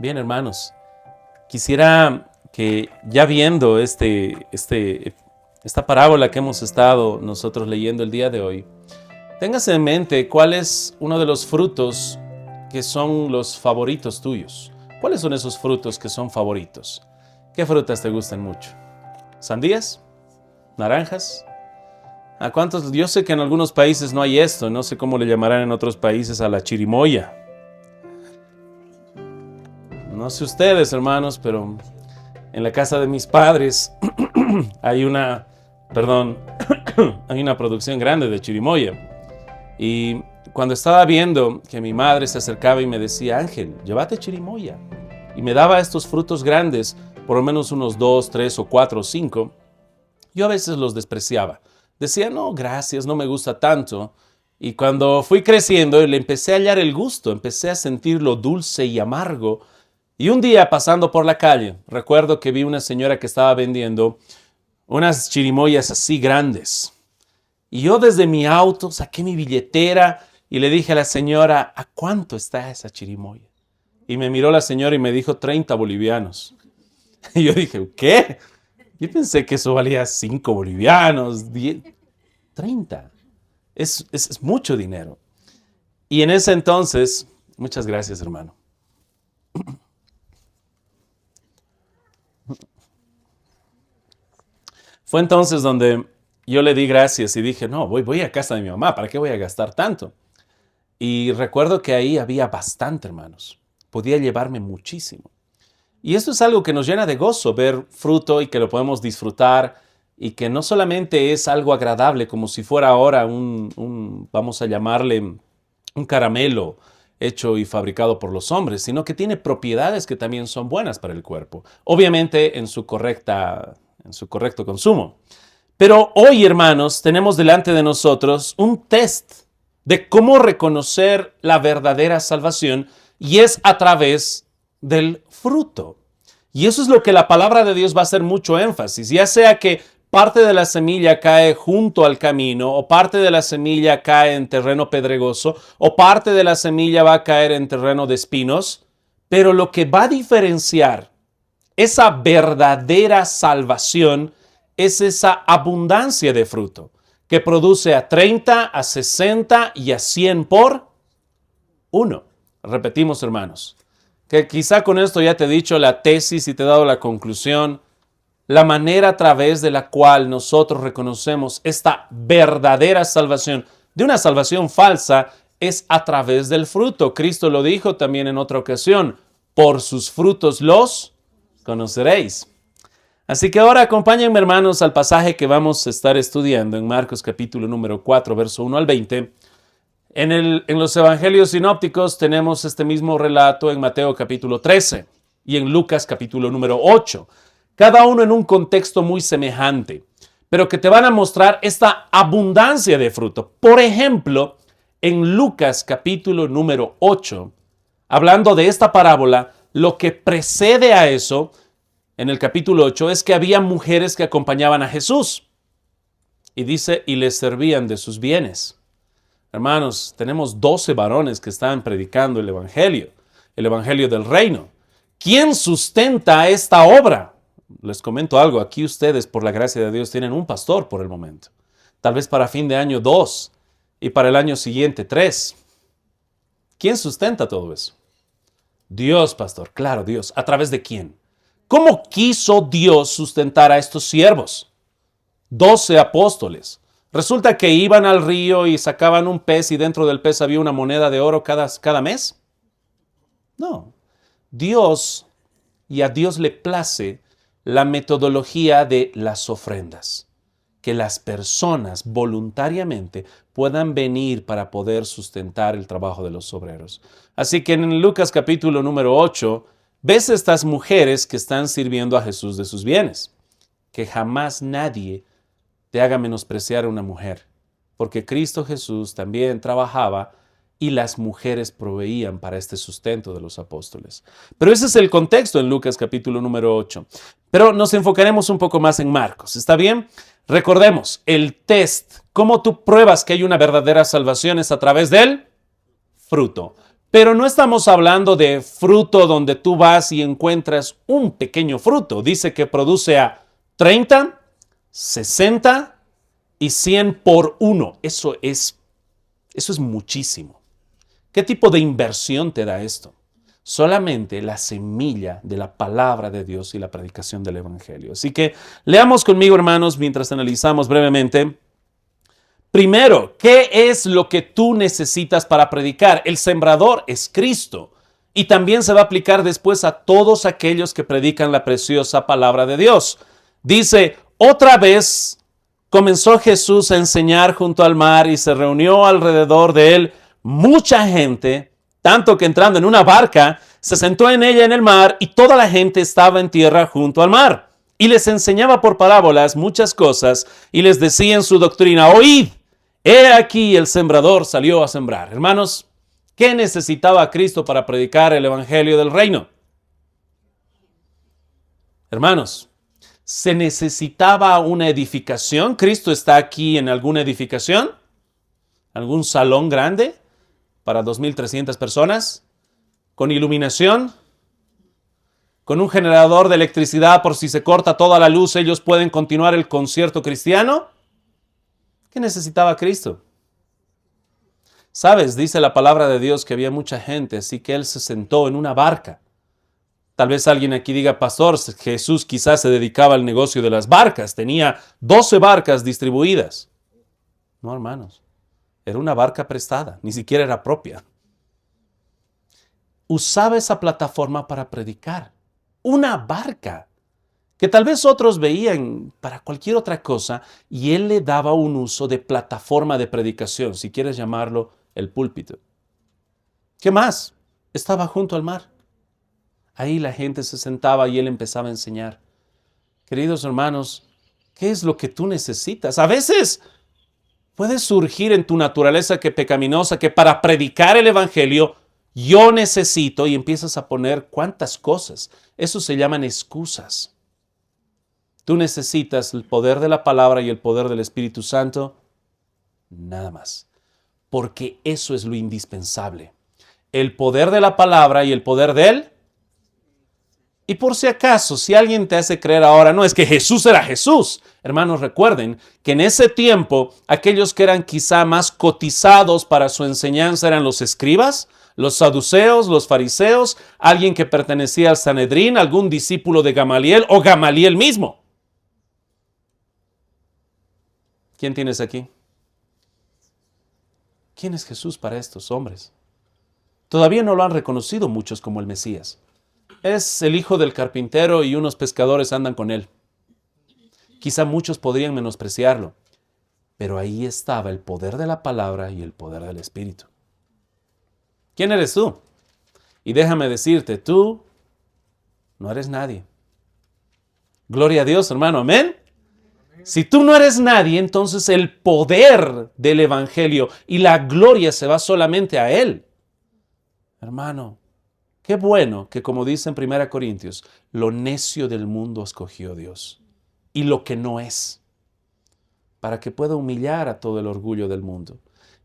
Bien, hermanos, quisiera que ya viendo esta parábola que hemos estado nosotros leyendo el día de hoy, tengas en mente cuál es uno de los frutos que son los favoritos tuyos. ¿Cuáles son esos frutos que son favoritos? ¿Qué frutas te gustan mucho? ¿Sandías? ¿Naranjas? ¿A cuántos? Yo sé que en algunos países no hay esto, no sé cómo le llamarán en otros países a la chirimoya. No sé ustedes, hermanos, pero en la casa de mis padres hay una producción grande de chirimoya. Y cuando estaba viendo que mi madre se acercaba y me decía, Ángel, llévate chirimoya, y me daba estos frutos grandes, por lo menos unos 2, 3 o 4 o 5, yo a veces los despreciaba. Decía, no, gracias, no me gusta tanto. Y cuando fui creciendo, le empecé a hallar el gusto, empecé a sentir lo dulce y amargo. Y un día, pasando por la calle, recuerdo que vi una señora que estaba vendiendo unas chirimoyas así grandes. Y yo desde mi auto saqué mi billetera y le dije a la señora, ¿a cuánto está esa chirimoya? Y me miró la señora y me dijo 30 bolivianos. Y yo dije, ¿qué? Yo pensé que eso valía 5 bolivianos, 10, 30. Es mucho dinero. Y en ese entonces, muchas gracias, hermano. Fue entonces donde yo le di gracias y dije, no, voy a casa de mi mamá, ¿para qué voy a gastar tanto? Y recuerdo que ahí había bastante, hermanos. Podía llevarme muchísimo. Y esto es algo que nos llena de gozo, ver fruto y que lo podemos disfrutar y que no solamente es algo agradable como si fuera ahora vamos a llamarle, un caramelo hecho y fabricado por los hombres, sino que tiene propiedades que también son buenas para el cuerpo. Obviamente en su correcto consumo. Pero hoy, hermanos, tenemos delante de nosotros un test de cómo reconocer la verdadera salvación y es a través del fruto. Y eso es lo que la palabra de Dios va a hacer mucho énfasis, ya sea que parte de la semilla cae junto al camino, o parte de la semilla cae en terreno pedregoso, o parte de la semilla va a caer en terreno de espinos, pero lo que va a diferenciar esa verdadera salvación es esa abundancia de fruto que produce a 30, a 60 y a 100 por uno. Repetimos, hermanos, que quizá con esto ya te he dicho la tesis y te he dado la conclusión, la manera a través de la cual nosotros reconocemos esta verdadera salvación de una salvación falsa es a través del fruto. Cristo lo dijo también en otra ocasión, por sus frutos los conoceréis. Así que ahora acompáñenme, hermanos, al pasaje que vamos a estar estudiando en Marcos capítulo número 4, verso 1 al 20. En los evangelios sinópticos tenemos este mismo relato en Mateo capítulo 13 y en Lucas capítulo número 8. Cada uno en un contexto muy semejante, pero que te van a mostrar esta abundancia de fruto. Por ejemplo, en Lucas capítulo número 8, hablando de esta parábola, lo que precede a eso, en el capítulo 8, es que había mujeres que acompañaban a Jesús. Y dice, y les servían de sus bienes. Hermanos, tenemos 12 varones que estaban predicando el evangelio del reino. ¿Quién sustenta esta obra? Les comento algo, aquí ustedes, por la gracia de Dios, tienen un pastor por el momento. Tal vez para fin de año 2 y para el año siguiente 3. ¿Quién sustenta todo eso? Dios, pastor, claro, Dios. ¿A través de quién? ¿Cómo quiso Dios sustentar a estos siervos? 12 apóstoles. ¿Resulta que iban al río y sacaban un pez y dentro del pez había una moneda de oro cada mes? No. Dios, y a Dios le place la metodología de las ofrendas. Que las personas voluntariamente puedan venir para poder sustentar el trabajo de los obreros. Así que en Lucas capítulo número 8, ves estas mujeres que están sirviendo a Jesús de sus bienes. Que jamás nadie te haga menospreciar a una mujer, porque Cristo Jesús también trabajaba y las mujeres proveían para este sustento de los apóstoles. Pero ese es el contexto en Lucas capítulo número 8. Pero nos enfocaremos un poco más en Marcos, ¿está bien? Recordemos, el test, cómo tú pruebas que hay una verdadera salvación es a través del fruto. Pero no estamos hablando de fruto donde tú vas y encuentras un pequeño fruto. Dice que produce a 30, 60 y 100 por uno. Eso es muchísimo. ¿Qué tipo de inversión te da esto? Solamente la semilla de la palabra de Dios y la predicación del Evangelio. Así que leamos conmigo, hermanos, mientras analizamos brevemente. Primero, ¿qué es lo que tú necesitas para predicar? El sembrador es Cristo. Y también se va a aplicar después a todos aquellos que predican la preciosa palabra de Dios. Dice, otra vez comenzó Jesús a enseñar junto al mar y se reunió alrededor de él mucha gente, tanto que entrando en una barca, se sentó en ella en el mar y toda la gente estaba en tierra junto al mar. Y les enseñaba por parábolas muchas cosas y les decía en su doctrina, oíd, he aquí el sembrador salió a sembrar. Hermanos, ¿qué necesitaba Cristo para predicar el evangelio del reino? Hermanos, ¿se necesitaba una edificación? ¿Cristo está aquí en alguna edificación? ¿Algún salón grande para 2.300 personas? ¿Con iluminación? ¿Con un generador de electricidad por si se corta toda la luz, ellos pueden continuar el concierto cristiano? ¿Qué necesitaba Cristo? ¿Sabes? Dice la palabra de Dios que había mucha gente, así que Él se sentó en una barca. Tal vez alguien aquí diga, pastor, Jesús quizás se dedicaba al negocio de las barcas, tenía 12 barcas distribuidas. No, hermanos, era una barca prestada, ni siquiera era propia. Usaba esa plataforma para predicar. Una barca que tal vez otros veían para cualquier otra cosa y él le daba un uso de plataforma de predicación, si quieres llamarlo el púlpito. ¿Qué más? Estaba junto al mar. Ahí la gente se sentaba y él empezaba a enseñar. Queridos hermanos, ¿qué es lo que tú necesitas? A veces puede surgir en tu naturaleza que pecaminosa que para predicar el evangelio yo necesito y empiezas a poner cuántas cosas. Eso se llaman excusas. Tú necesitas el poder de la palabra y el poder del Espíritu Santo, nada más. Porque eso es lo indispensable. El poder de la palabra y el poder de él. Y por si acaso, si alguien te hace creer ahora, no, es que Jesús era Jesús. Hermanos, recuerden que en ese tiempo, aquellos que eran quizá más cotizados para su enseñanza eran los escribas, los saduceos, los fariseos, alguien que pertenecía al Sanedrín, algún discípulo de Gamaliel o Gamaliel mismo. ¿Quién tienes aquí? ¿Quién es Jesús para estos hombres? Todavía no lo han reconocido muchos como el Mesías. Es el hijo del carpintero y unos pescadores andan con él. Quizá muchos podrían menospreciarlo, pero ahí estaba el poder de la palabra y el poder del Espíritu. ¿Quién eres tú? Y déjame decirte, tú no eres nadie. Gloria a Dios, hermano, amén. Si tú no eres nadie, entonces el poder del Evangelio y la gloria se va solamente a Él. Hermano, qué bueno que, como dice en 1 Corintios, lo necio del mundo escogió Dios y lo que no es, para que pueda humillar a todo el orgullo del mundo.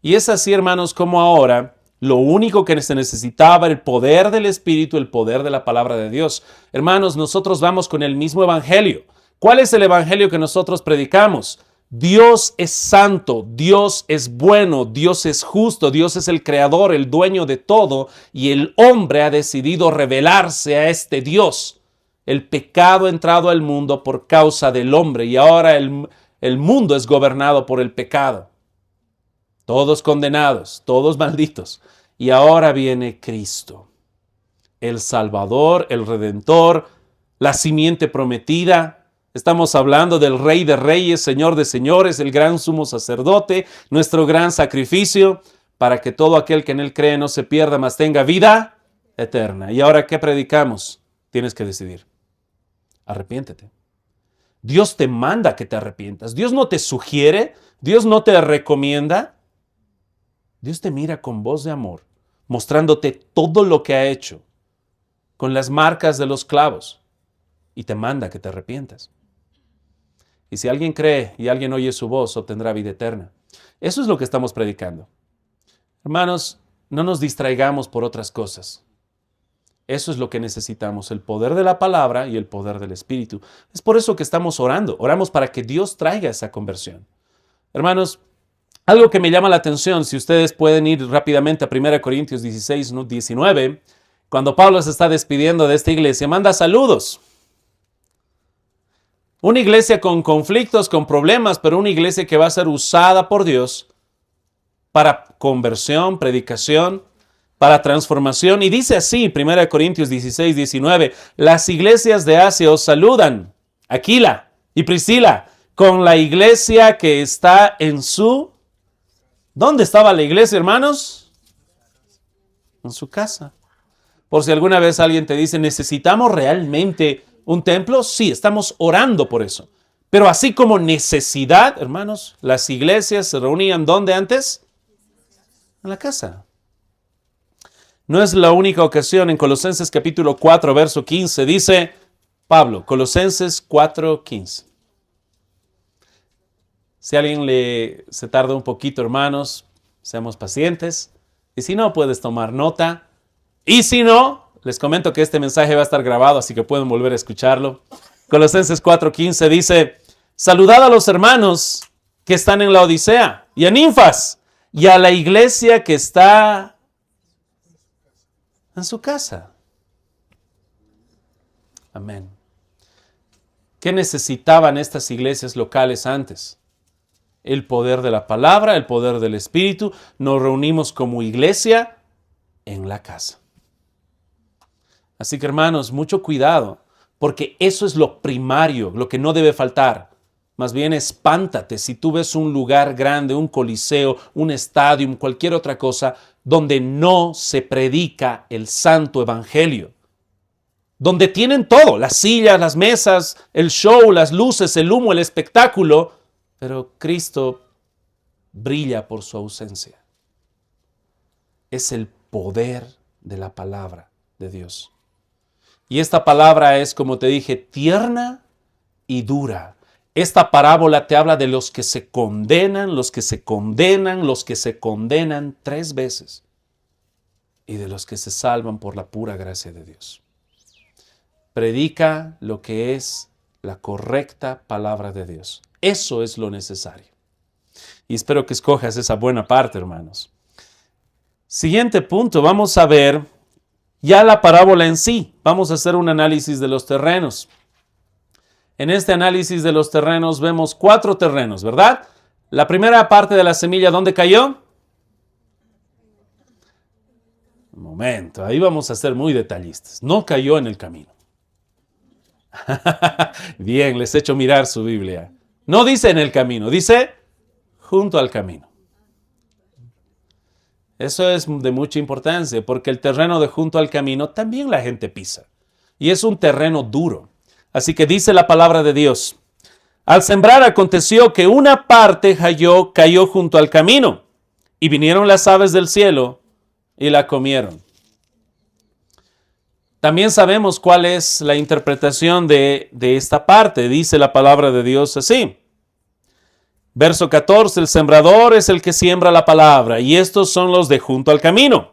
Y es así, hermanos, como ahora lo único que se necesitaba era el poder del Espíritu, el poder de la palabra de Dios. Hermanos, nosotros vamos con el mismo Evangelio. ¿Cuál es el Evangelio que nosotros predicamos? Dios es santo, Dios es bueno, Dios es justo, Dios es el creador, el dueño de todo, y el hombre ha decidido rebelarse a este Dios. El pecado ha entrado al mundo por causa del hombre y ahora el mundo es gobernado por el pecado. Todos condenados, todos malditos. Y ahora viene Cristo, el Salvador, el Redentor, la simiente prometida. Estamos hablando del Rey de Reyes, Señor de Señores, el gran sumo sacerdote, nuestro gran sacrificio, para que todo aquel que en Él cree no se pierda, mas tenga vida eterna. ¿Y ahora qué predicamos? Tienes que decidir. Arrepiéntete. Dios te manda que te arrepientas. Dios no te sugiere, Dios no te recomienda. Dios te mira con voz de amor, mostrándote todo lo que ha hecho, con las marcas de los clavos, y te manda que te arrepientas. Y si alguien cree y alguien oye su voz, obtendrá vida eterna. Eso es lo que estamos predicando. Hermanos, no nos distraigamos por otras cosas. Eso es lo que necesitamos, el poder de la palabra y el poder del Espíritu. Es por eso que estamos orando. Oramos para que Dios traiga esa conversión. Hermanos, algo que me llama la atención, si ustedes pueden ir rápidamente a 1 Corintios 16, 19, cuando Pablo se está despidiendo de esta iglesia, manda saludos. Una iglesia con conflictos, con problemas, pero una iglesia que va a ser usada por Dios para conversión, predicación, para transformación. Y dice así, 1 Corintios 16, 19, las iglesias de Asia os saludan, Aquila y Priscila, con la iglesia que está en su... ¿Dónde estaba la iglesia, hermanos? En su casa. Por si alguna vez alguien te dice, ¿necesitamos realmente un templo? Sí, estamos orando por eso. Pero así como necesidad, hermanos, las iglesias se reunían ¿dónde antes? En la casa. No es la única ocasión. En Colosenses capítulo 4, verso 15, dice Pablo, Colosenses 4, 15. Si alguien se tarda un poquito, hermanos, seamos pacientes. Y si no, puedes tomar nota. Y si no, les comento que este mensaje va a estar grabado, así que pueden volver a escucharlo. Colosenses 4:15 dice, saludad a los hermanos que están en la Odisea y a Ninfas y a la iglesia que está en su casa. Amén. ¿Qué necesitaban estas iglesias locales antes? El poder de la palabra, el poder del Espíritu. Nos reunimos como iglesia en la casa. Así que hermanos, mucho cuidado, porque eso es lo primario, lo que no debe faltar. Más bien espántate si tú ves un lugar grande, un coliseo, un estadio, cualquier otra cosa, donde no se predica el santo evangelio. Donde tienen todo, las sillas, las mesas, el show, las luces, el humo, el espectáculo, pero Cristo brilla por su ausencia. Es el poder de la palabra de Dios. Y esta palabra es, como te dije, tierna y dura. Esta parábola te habla de los que se condenan, los que se condenan, los que se condenan 3 veces. Y de los que se salvan por la pura gracia de Dios. Predica lo que es la correcta palabra de Dios. Eso es lo necesario. Y espero que escojas esa buena parte, hermanos. Siguiente punto, vamos a ver ya la parábola en sí. Vamos a hacer un análisis de los terrenos. En este análisis de los terrenos vemos 4 terrenos, ¿verdad? La primera parte de la semilla, ¿dónde cayó? Un momento, ahí vamos a ser muy detallistas. No cayó en el camino. Bien, les he hecho mirar su Biblia. No dice en el camino, dice junto al camino. Eso es de mucha importancia porque el terreno de junto al camino también la gente pisa. Y es un terreno duro. Así que dice la palabra de Dios. Al sembrar aconteció que una parte cayó junto al camino y vinieron las aves del cielo y la comieron. También sabemos cuál es la interpretación de esta parte. Dice la palabra de Dios así. Verso 14, el sembrador es el que siembra la palabra, y estos son los de junto al camino,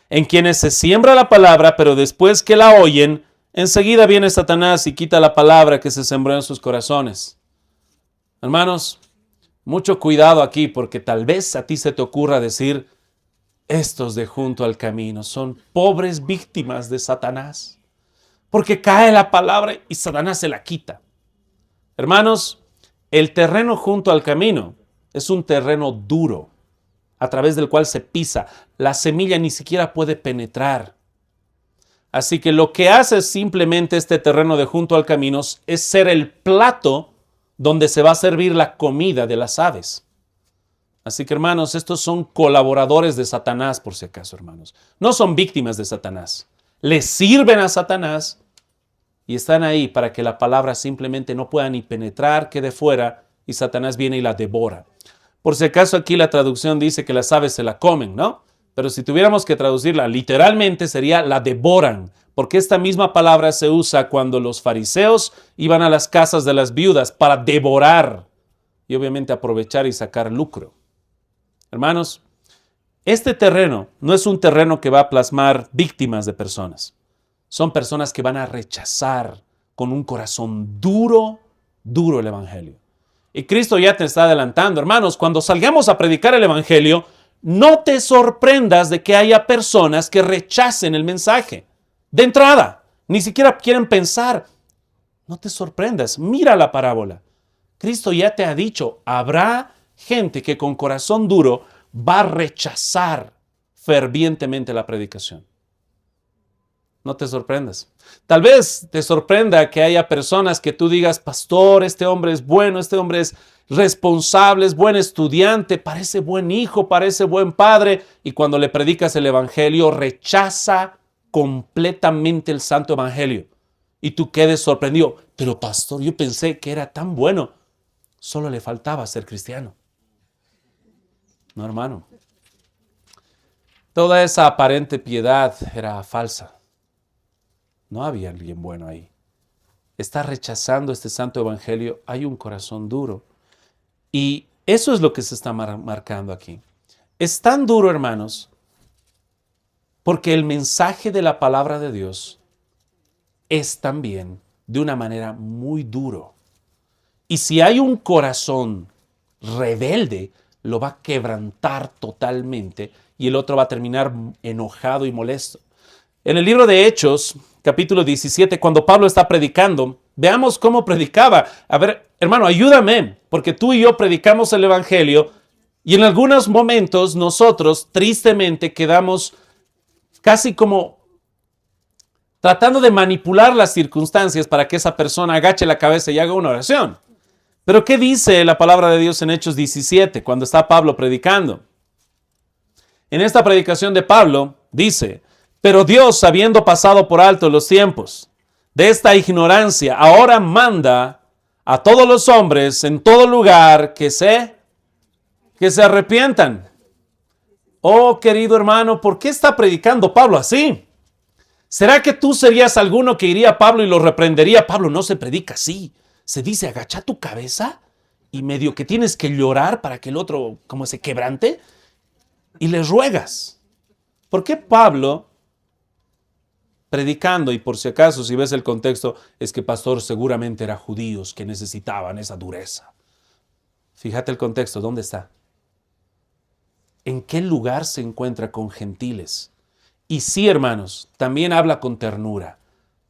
en quienes se siembra la palabra, pero después que la oyen, enseguida viene Satanás y quita la palabra que se sembró en sus corazones. Hermanos, mucho cuidado aquí, porque tal vez a ti se te ocurra decir, estos de junto al camino son pobres víctimas de Satanás, porque cae la palabra y Satanás se la quita. Hermanos, el terreno junto al camino es un terreno duro, a través del cual se pisa. La semilla ni siquiera puede penetrar. Así que lo que hace simplemente este terreno de junto al camino es ser el plato donde se va a servir la comida de las aves. Así que, hermanos, estos son colaboradores de Satanás, por si acaso, hermanos. No son víctimas de Satanás. Le sirven a Satanás y están ahí para que la palabra simplemente no pueda ni penetrar, quede fuera, y Satanás viene y la devora. Por si acaso aquí la traducción dice que las aves se la comen, ¿no? Pero si tuviéramos que traducirla literalmente sería la devoran, porque esta misma palabra se usa cuando los fariseos iban a las casas de las viudas para devorar y obviamente aprovechar y sacar lucro. Hermanos, Este terreno no es un terreno que va a plasmar víctimas de personas. Son personas que van a rechazar con un corazón duro, duro el Evangelio. Y Cristo ya te está adelantando. Hermanos, cuando salgamos a predicar el Evangelio, no te sorprendas de que haya personas que rechacen el mensaje. De entrada, ni siquiera quieren pensar. No te sorprendas. Mira la parábola. Cristo ya te ha dicho, habrá gente que con corazón duro va a rechazar fervientemente la predicación. No te sorprendas. Tal vez te sorprenda que haya personas que tú digas, pastor, este hombre es bueno, este hombre es responsable, es buen estudiante, parece buen hijo, parece buen padre, y cuando le predicas el evangelio rechaza completamente el santo evangelio. Y tú quedes sorprendido. Pero pastor, yo pensé que era tan bueno. Solo le faltaba ser cristiano. No, hermano. Toda esa aparente piedad era falsa. No había alguien bueno ahí. Está rechazando este santo evangelio. Hay un corazón duro. Y eso es lo que se está marcando aquí. Es tan duro, hermanos, porque el mensaje de la palabra de Dios es también de una manera muy duro. Y si hay un corazón rebelde, lo va a quebrantar totalmente y el otro va a terminar enojado y molesto. En el libro de Hechos, capítulo 17, cuando Pablo está predicando, veamos cómo predicaba. A ver, hermano, ayúdame, porque tú y yo predicamos el evangelio y en algunos momentos nosotros tristemente quedamos casi como tratando de manipular las circunstancias para que esa persona agache la cabeza y haga una oración. Pero ¿qué dice la palabra de Dios en Hechos 17 cuando está Pablo predicando? En esta predicación de Pablo dice, pero Dios, habiendo pasado por alto los tiempos de esta ignorancia, ahora manda a todos los hombres en todo lugar que se arrepientan. Oh, querido hermano, ¿por qué está predicando Pablo así? ¿Será que tú serías alguno que iría a Pablo y lo reprendería? Pablo, no se predica así. Se dice, agacha tu cabeza y medio que tienes que llorar para que el otro como se quebrante y le ruegas. ¿Por qué Pablo, predicando, y por si acaso, si ves el contexto, es que pastor seguramente eran judíos que necesitaban esa dureza? Fíjate el contexto, ¿dónde está? ¿En qué lugar se encuentra con gentiles? Y sí, hermanos, también habla con ternura.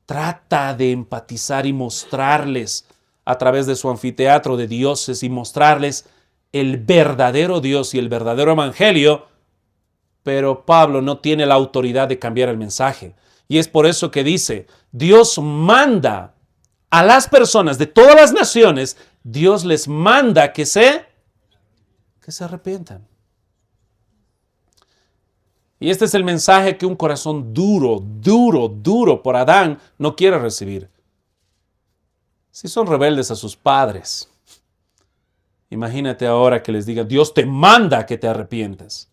Trata de empatizar y mostrarles a través de su anfiteatro de dioses y mostrarles el verdadero Dios y el verdadero evangelio, pero Pablo no tiene la autoridad de cambiar el mensaje. Y es por eso que dice, Dios manda a las personas de todas las naciones, Dios les manda que se arrepientan. Y este es el mensaje que un corazón duro por Adán no quiere recibir. Si son rebeldes a sus padres, imagínate ahora que les diga, Dios te manda que te arrepientas.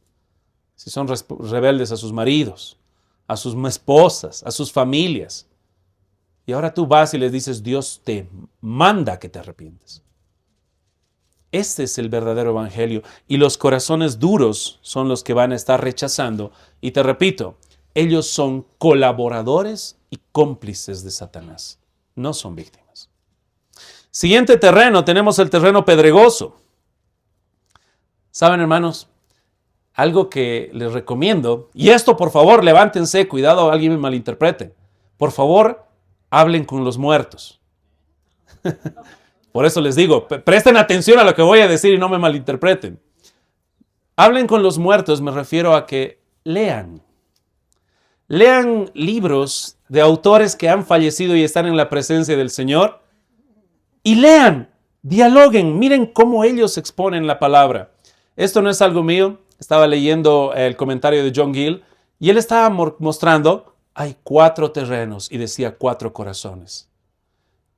Si son rebeldes a sus maridos, a sus esposas, a sus familias. Y ahora tú vas y les dices, Dios te manda que te arrepientes. Este es el verdadero evangelio y los corazones duros son los que van a estar rechazando. Y te repito, ellos son colaboradores y cómplices de Satanás, no son víctimas. Siguiente terreno, tenemos el terreno pedregoso. ¿Saben, hermanos? Algo que les recomiendo, y esto por favor levántense, cuidado alguien me malinterprete. Por favor, hablen con los muertos. Por eso les digo, presten atención a lo que voy a decir y no me malinterpreten. Hablen con los muertos, me refiero a que lean. Lean libros de autores que han fallecido y están en la presencia del Señor. Y lean, dialoguen, miren cómo ellos exponen la palabra. Esto no es algo mío. Estaba leyendo el comentario de John Gill y él estaba mostrando, hay 4 terrenos y decía 4 corazones.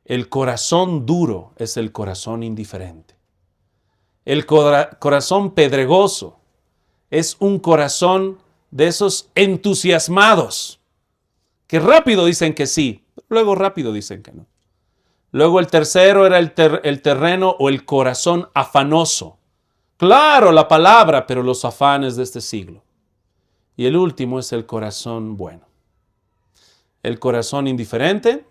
El corazón duro es el corazón indiferente. El corazón pedregoso es un corazón de esos entusiasmados que rápido dicen que sí, luego rápido dicen que no. Luego el tercero era el terreno o el corazón afanoso. Claro, la palabra, pero los afanes de este siglo. Y el último es el corazón bueno. El corazón indiferente,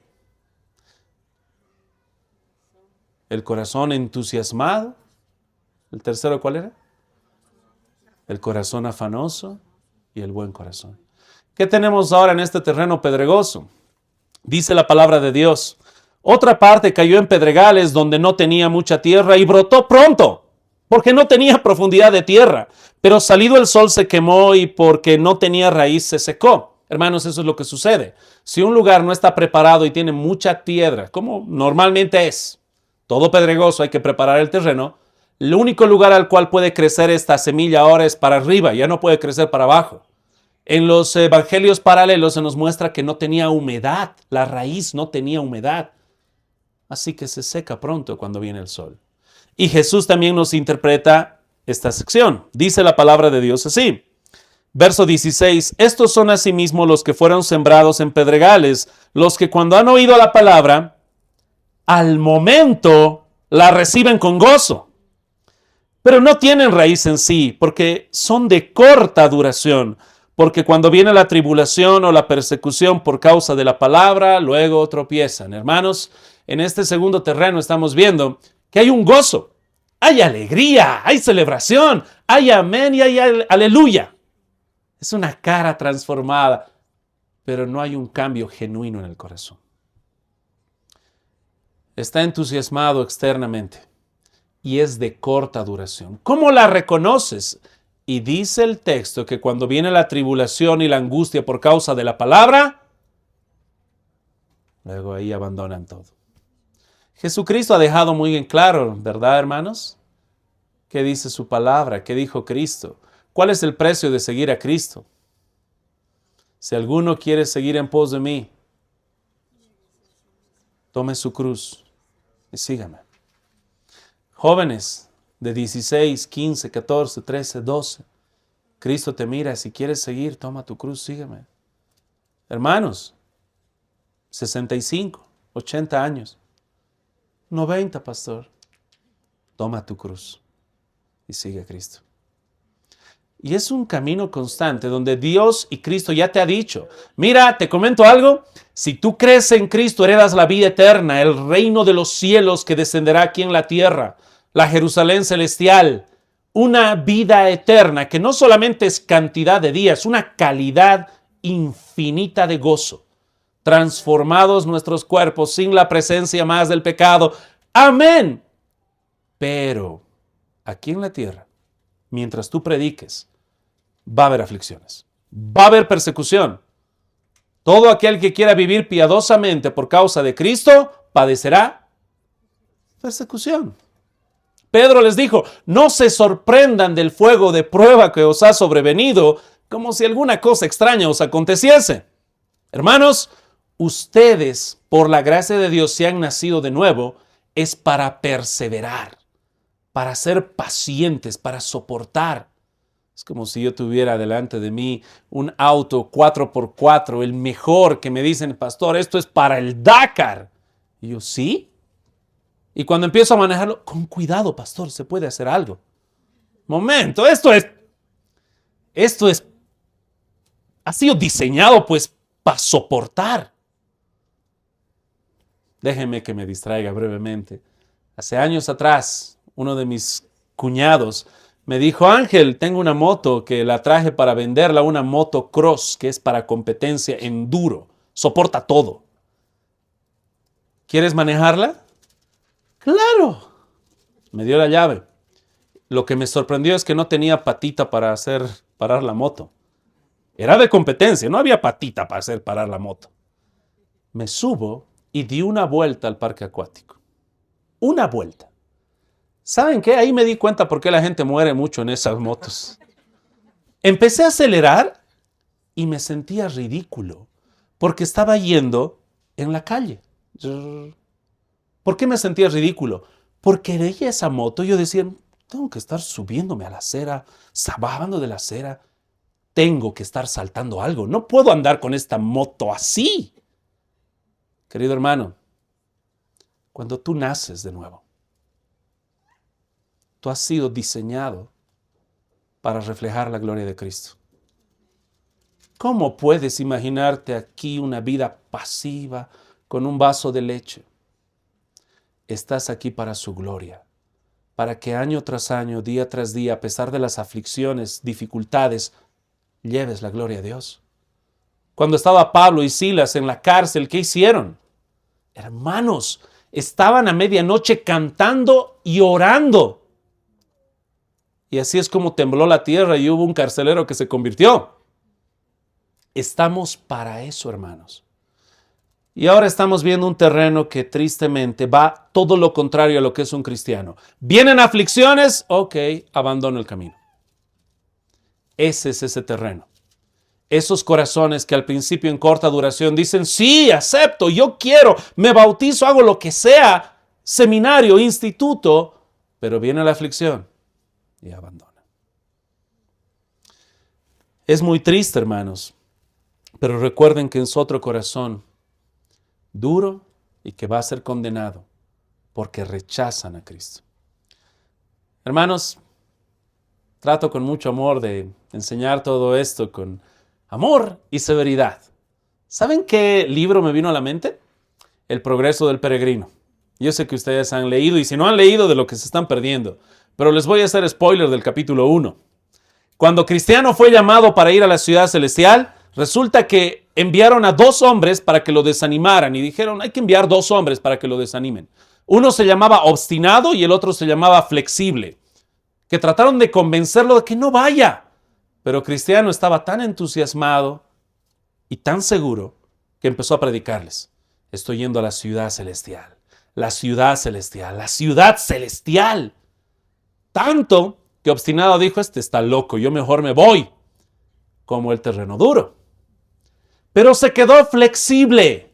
el corazón entusiasmado. ¿El tercero cuál era? El corazón afanoso y el buen corazón. ¿Qué tenemos ahora en este terreno pedregoso? Dice la palabra de Dios. Otra parte cayó en pedregales donde no tenía mucha tierra y brotó pronto, porque no tenía profundidad de tierra. Pero salido el sol se quemó y porque no tenía raíz se secó. Hermanos, eso es lo que sucede. Si un lugar no está preparado y tiene mucha tierra, como normalmente es, todo pedregoso, hay que preparar el terreno, el único lugar al cual puede crecer esta semilla ahora es para arriba, ya no puede crecer para abajo. En los evangelios paralelos se nos muestra que no tenía humedad, la raíz no tenía humedad. Así que se seca pronto cuando viene el sol. Y Jesús también nos interpreta esta sección. Dice la palabra de Dios así. Verso 16. Estos son asimismo los que fueron sembrados en pedregales, los que cuando han oído la palabra, al momento la reciben con gozo. Pero no tienen raíz en sí, porque son de corta duración. Porque cuando viene la tribulación o la persecución por causa de la palabra, luego tropiezan. Hermanos, en este segundo terreno estamos viendo que hay un gozo, hay alegría, hay celebración, hay amén y hay aleluya. Es una cara transformada, pero no hay un cambio genuino en el corazón. Está entusiasmado externamente y es de corta duración. ¿Cómo la reconoces? Y dice el texto que cuando viene la tribulación y la angustia por causa de la palabra, luego ahí abandonan todo. Jesucristo ha dejado muy en claro, ¿verdad, hermanos? ¿Qué dice su palabra? ¿Qué dijo Cristo? ¿Cuál es el precio de seguir a Cristo? Si alguno quiere seguir en pos de mí, tome su cruz y sígame. Jóvenes de 16, 15, 14, 13, 12. Cristo te mira, si quieres seguir, toma tu cruz, sígueme. Hermanos, 65, 80 años, 90, pastor, toma tu cruz y sigue a Cristo. Y es un camino constante donde Dios y Cristo ya te ha dicho, mira, te comento algo, si tú crees en Cristo heredas la vida eterna, el reino de los cielos que descenderá aquí en la tierra, la Jerusalén celestial, una vida eterna que no solamente es cantidad de días, una calidad infinita de gozo. Transformados nuestros cuerpos sin la presencia más del pecado. Amén. Pero aquí en la tierra, mientras tú prediques, va a haber aflicciones, va a haber persecución. Todo aquel que quiera vivir piadosamente por causa de Cristo padecerá persecución. Pedro les dijo, no se sorprendan del fuego de prueba que os ha sobrevenido, como si alguna cosa extraña os aconteciese. Hermanos, ustedes, por la gracia de Dios, si han nacido de nuevo, es para perseverar, para ser pacientes, para soportar. Es como si yo tuviera delante de mí un auto 4x4, el mejor, que me dicen, pastor, esto es para el Dakar. Y yo, ¿sí? Y cuando empiezo a manejarlo, con cuidado, pastor, se puede hacer algo. Momento, ha sido diseñado pues para soportar. Déjenme que me distraiga brevemente. Hace años atrás, uno de mis cuñados me dijo, Ángel, tengo una moto que la traje para venderla, una moto cross, que es para competencia enduro, soporta todo. ¿Quieres manejarla? ¡Claro! Me dio la llave. Lo que me sorprendió es que no tenía patita para hacer parar la moto. Era de competencia, no había patita para hacer parar la moto. Me subo y di una vuelta al parque acuático. Una vuelta. ¿Saben qué? Ahí me di cuenta por qué la gente muere mucho en esas motos. Empecé a acelerar y me sentía ridículo porque estaba yendo en la calle. ¿Por qué me sentía ridículo? Porque veía esa moto y yo decía, tengo que estar subiéndome a la acera, bajando de la acera, tengo que estar saltando algo, no puedo andar con esta moto así. Querido hermano, cuando tú naces de nuevo, tú has sido diseñado para reflejar la gloria de Cristo. ¿Cómo puedes imaginarte aquí una vida pasiva con un vaso de leche? Estás aquí para su gloria, para que año tras año, día tras día, a pesar de las aflicciones, dificultades, lleves la gloria a Dios. Cuando estaba Pablo y Silas en la cárcel, ¿qué hicieron? Hermanos, estaban a medianoche cantando y orando. Y así es como tembló la tierra y hubo un carcelero que se convirtió. Estamos para eso, hermanos. Y ahora estamos viendo un terreno que tristemente va todo lo contrario a lo que es un cristiano. Vienen aflicciones, ok, abandono el camino. Ese es ese terreno. Esos corazones que al principio en corta duración dicen, sí, acepto, yo quiero, me bautizo, hago lo que sea, seminario, instituto, pero viene la aflicción y abandona. Es muy triste, hermanos, pero recuerden que es otro corazón duro y que va a ser condenado porque rechazan a Cristo. Hermanos, trato con mucho amor de enseñar todo esto con amor y severidad. ¿Saben qué libro me vino a la mente? El progreso del peregrino. Yo sé que ustedes han leído y si no han leído, de lo que se están perdiendo, pero les voy a hacer spoiler del capítulo 1. Cuando Cristiano fue llamado para ir a la ciudad celestial, resulta que enviaron a 2 hombres para que lo desanimaran y dijeron, hay que enviar 2 hombres para que lo desanimen. Uno se llamaba obstinado y el otro se llamaba flexible, que trataron de convencerlo de que no vaya. Pero Cristiano estaba tan entusiasmado y tan seguro que empezó a predicarles. Estoy yendo a la ciudad celestial, la ciudad celestial, la ciudad celestial. Tanto que obstinado dijo, este está loco, yo mejor me voy, como el terreno duro. Pero se quedó flexible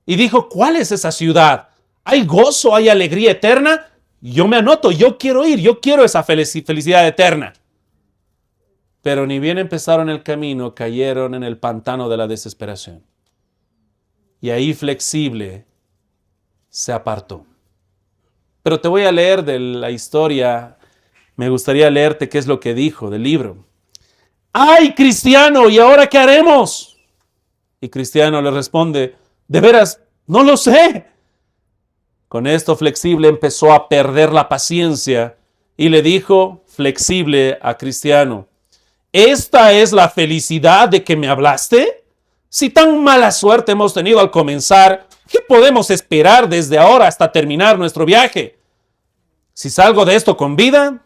y dijo, ¿cuál es esa ciudad? ¿Hay gozo, hay alegría eterna? Yo me anoto, yo quiero ir, yo quiero esa felicidad eterna. Pero ni bien empezaron el camino, cayeron en el pantano de la desesperación. Y ahí flexible se apartó. Pero te voy a leer de la historia, me gustaría leerte qué es lo que dijo del libro. ¡Ay, Cristiano! ¿Y ahora qué haremos? Y Cristiano le responde, de veras, no lo sé. Con esto flexible empezó a perder la paciencia y le dijo flexible a Cristiano, ¿esta es la felicidad de que me hablaste? Si tan mala suerte hemos tenido al comenzar, ¿qué podemos esperar desde ahora hasta terminar nuestro viaje? Si salgo de esto con vida,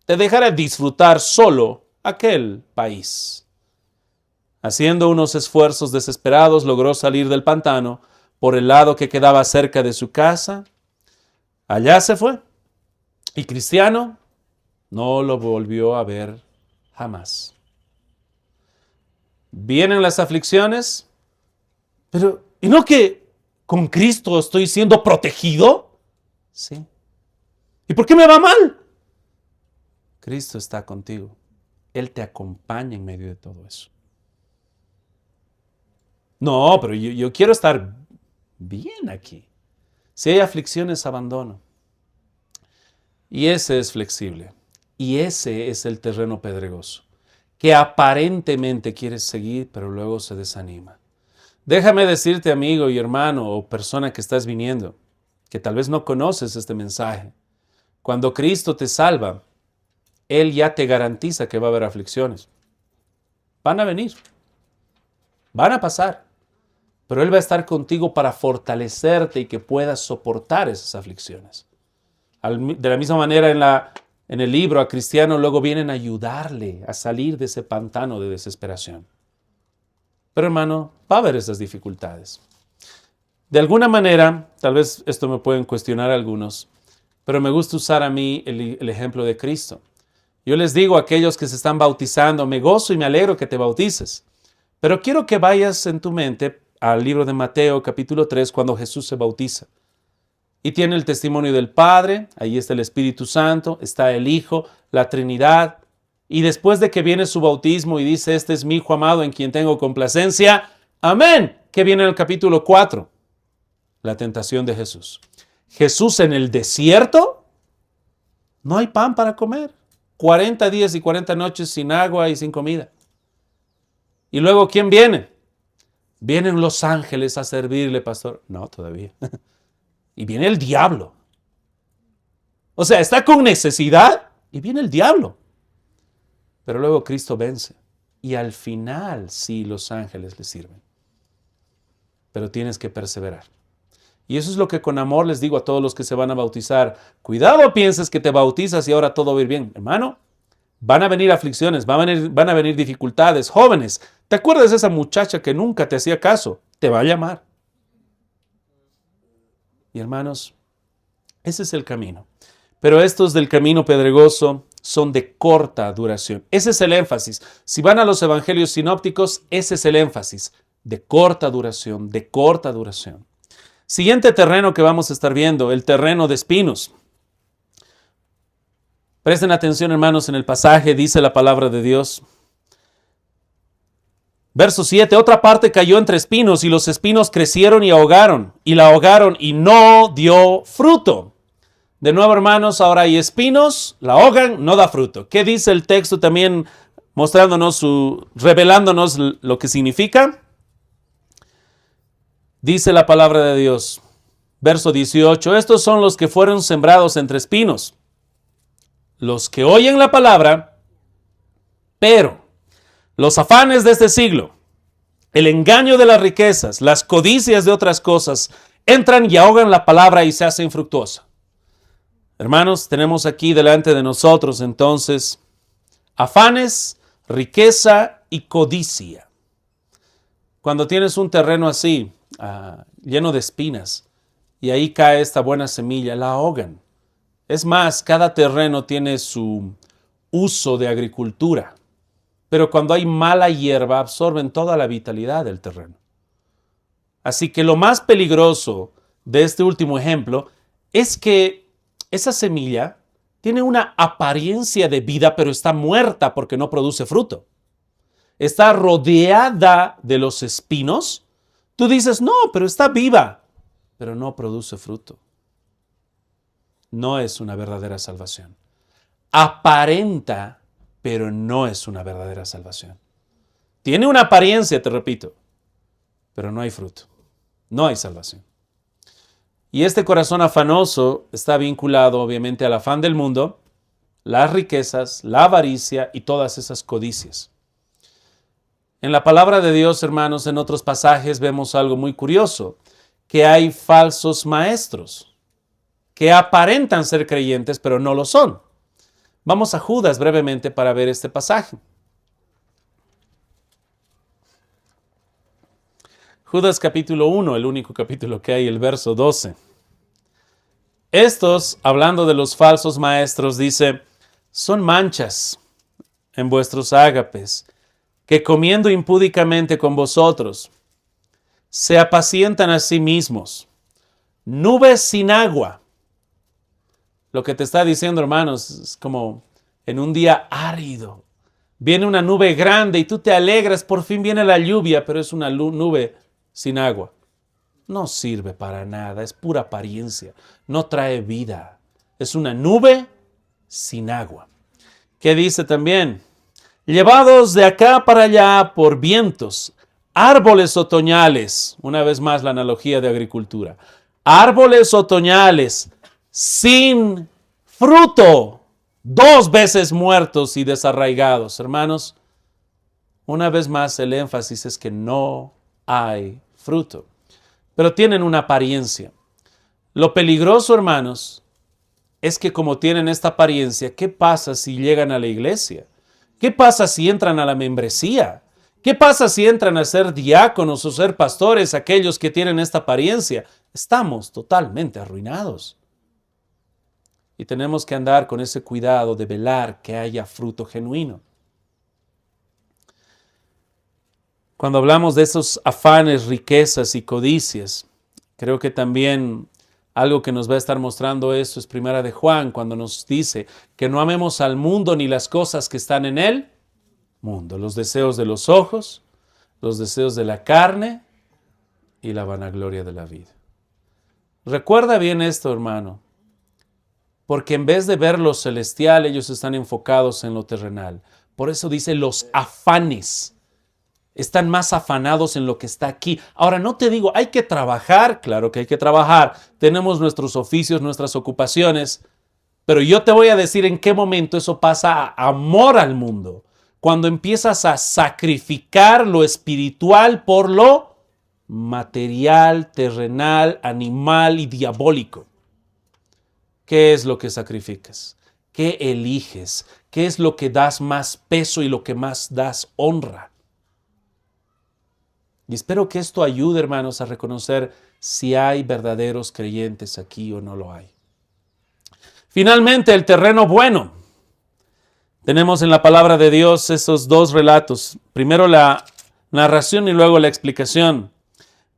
te dejaré disfrutar solo aquel país. Haciendo unos esfuerzos desesperados, logró salir del pantano por el lado que quedaba cerca de su casa. Allá se fue. Y Cristiano no lo volvió a ver jamás. Vienen las aflicciones, pero ¿y no que con Cristo estoy siendo protegido? Sí. ¿Y por qué me va mal? Cristo está contigo. Él te acompaña en medio de todo eso. No, pero yo quiero estar bien aquí. Si hay aflicciones, abandono. Y ese es flexible. Y ese es el terreno pedregoso, que aparentemente quieres seguir, pero luego se desanima. Déjame decirte, amigo y hermano o persona que estás viniendo, que tal vez no conoces este mensaje. Cuando Cristo te salva, Él ya te garantiza que va a haber aflicciones. Van a venir. Van a pasar. Pero Él va a estar contigo para fortalecerte y que puedas soportar esas aflicciones. De la misma manera en el libro a Cristiano luego vienen a ayudarle a salir de ese pantano de desesperación. Pero hermano, va a haber esas dificultades. De alguna manera, tal vez esto me pueden cuestionar algunos, pero me gusta usar a mí el ejemplo de Cristo. Yo les digo a aquellos que se están bautizando, me gozo y me alegro que te bautices. Pero quiero que vayas en tu mente al libro de Mateo, capítulo 3, cuando Jesús se bautiza. Y tiene el testimonio del Padre, ahí está el Espíritu Santo, está el Hijo, la Trinidad. Y después de que viene su bautismo y dice, este es mi Hijo amado en quien tengo complacencia, amén. ¿Qué viene en el capítulo 4? La tentación de Jesús. Jesús en el desierto, no hay pan para comer. 40 días y 40 noches sin agua y sin comida. Y luego, ¿quién viene? ¿Vienen los ángeles a servirle, pastor? No, todavía. Y viene el diablo. O sea, está con necesidad y viene el diablo. Pero luego Cristo vence. Y al final sí los ángeles le sirven. Pero tienes que perseverar. Y eso es lo que con amor les digo a todos los que se van a bautizar. Cuidado, pienses que te bautizas y ahora todo va a ir bien. Hermano, van a venir aflicciones, van a venir dificultades. Jóvenes, ¿te acuerdas de esa muchacha que nunca te hacía caso? Te va a llamar. Y hermanos, ese es el camino. Pero estos del camino pedregoso son de corta duración. Ese es el énfasis. Si van a los evangelios sinópticos, ese es el énfasis. De corta duración, de corta duración. Siguiente terreno que vamos a estar viendo, el terreno de espinos. Presten atención, hermanos, en el pasaje dice la palabra de Dios. Verso 7, otra parte cayó entre espinos y los espinos crecieron y ahogaron, y la ahogaron y no dio fruto. De nuevo, hermanos, ahora hay espinos, la ahogan, no da fruto. ¿Qué dice el texto también mostrándonos, revelándonos lo que significa? Dice la palabra de Dios, verso 18, estos son los que fueron sembrados entre espinos, los que oyen la palabra, pero los afanes de este siglo, el engaño de las riquezas, las codicias de otras cosas, entran y ahogan la palabra y se hace infructuosa. Hermanos, tenemos aquí delante de nosotros entonces afanes, riqueza y codicia. Cuando tienes un terreno así, lleno de espinas, y ahí cae esta buena semilla, la ahogan. Es más, cada terreno tiene su uso de agricultura, pero cuando hay mala hierba absorben toda la vitalidad del terreno. Así que lo más peligroso de este último ejemplo es que esa semilla tiene una apariencia de vida, pero está muerta porque no produce fruto. Está rodeada de los espinos. Tú dices, no, pero está viva, pero no produce fruto. No es una verdadera salvación. Aparenta, pero no es una verdadera salvación. Tiene una apariencia, te repito, pero no hay fruto. No hay salvación. Y este corazón afanoso está vinculado obviamente al afán del mundo, las riquezas, la avaricia y todas esas codicias. En la palabra de Dios, hermanos, en otros pasajes vemos algo muy curioso, que hay falsos maestros que aparentan ser creyentes, pero no lo son. Vamos a Judas brevemente para ver este pasaje. Judas capítulo 1, el único capítulo que hay, el verso 12. Estos, hablando de los falsos maestros, dice, son manchas en vuestros ágapes, que comiendo impúdicamente con vosotros, se apacientan a sí mismos. Nubes sin agua. Lo que te está diciendo, hermanos, es como en un día árido. Viene una nube grande y tú te alegras, por fin viene la lluvia, pero es una nube sin agua. No sirve para nada, es pura apariencia, no trae vida. Es una nube sin agua. ¿Qué dice también? Llevados de acá para allá por vientos, árboles otoñales, una vez más la analogía de agricultura, árboles otoñales sin fruto, 2 veces muertos y desarraigados. Hermanos, una vez más el énfasis es que no hay fruto, pero tienen una apariencia. Lo peligroso, hermanos, es que como tienen esta apariencia, ¿qué pasa si llegan a la iglesia? ¿Qué pasa si entran a la membresía? ¿Qué pasa si entran a ser diáconos o ser pastores aquellos que tienen esta apariencia? Estamos totalmente arruinados. Y tenemos que andar con ese cuidado de velar que haya fruto genuino. Cuando hablamos de esos afanes, riquezas y codicias, creo que también algo que nos va a estar mostrando esto es Primera de Juan, cuando nos dice que no amemos al mundo ni las cosas que están en el mundo. Los deseos de los ojos, los deseos de la carne y la vanagloria de la vida. Recuerda bien esto, hermano, porque en vez de ver lo celestial, ellos están enfocados en lo terrenal. Por eso dice los afanes. Están más afanados en lo que está aquí. Ahora, no te digo, hay que trabajar. Claro que hay que trabajar. Tenemos nuestros oficios, nuestras ocupaciones. Pero yo te voy a decir en qué momento eso pasa a amor al mundo. Cuando empiezas a sacrificar lo espiritual por lo material, terrenal, animal y diabólico. ¿Qué es lo que sacrificas? ¿Qué eliges? ¿Qué es lo que das más peso y lo que más das honra? Y espero que esto ayude, hermanos, a reconocer si hay verdaderos creyentes aquí o no lo hay. Finalmente, el terreno bueno. Tenemos en la palabra de Dios esos dos relatos. Primero la narración y luego la explicación.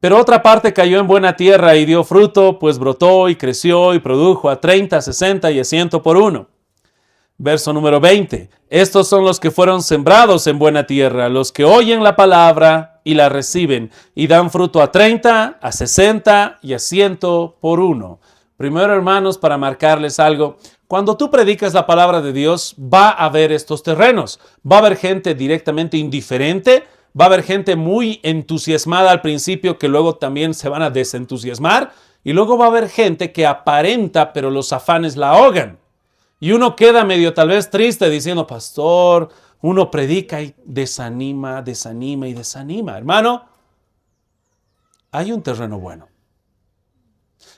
Pero otra parte cayó en buena tierra y dio fruto, pues brotó y creció y produjo a 30, 60 y a 100 por uno. Verso número 20. Estos son los que fueron sembrados en buena tierra, los que oyen la palabra y la reciben y dan fruto a 30, a 60 y a 100 por uno. Primero, hermanos, para marcarles algo, cuando tú predicas la palabra de Dios, va a haber estos terrenos. Va a haber gente directamente indiferente, va a haber gente muy entusiasmada al principio que luego también se van a desentusiasmar, y luego va a haber gente que aparenta, pero los afanes la ahogan. Y uno queda medio tal vez triste diciendo, pastor, uno predica y desanima, desanima y desanima. Hermano, hay un terreno bueno.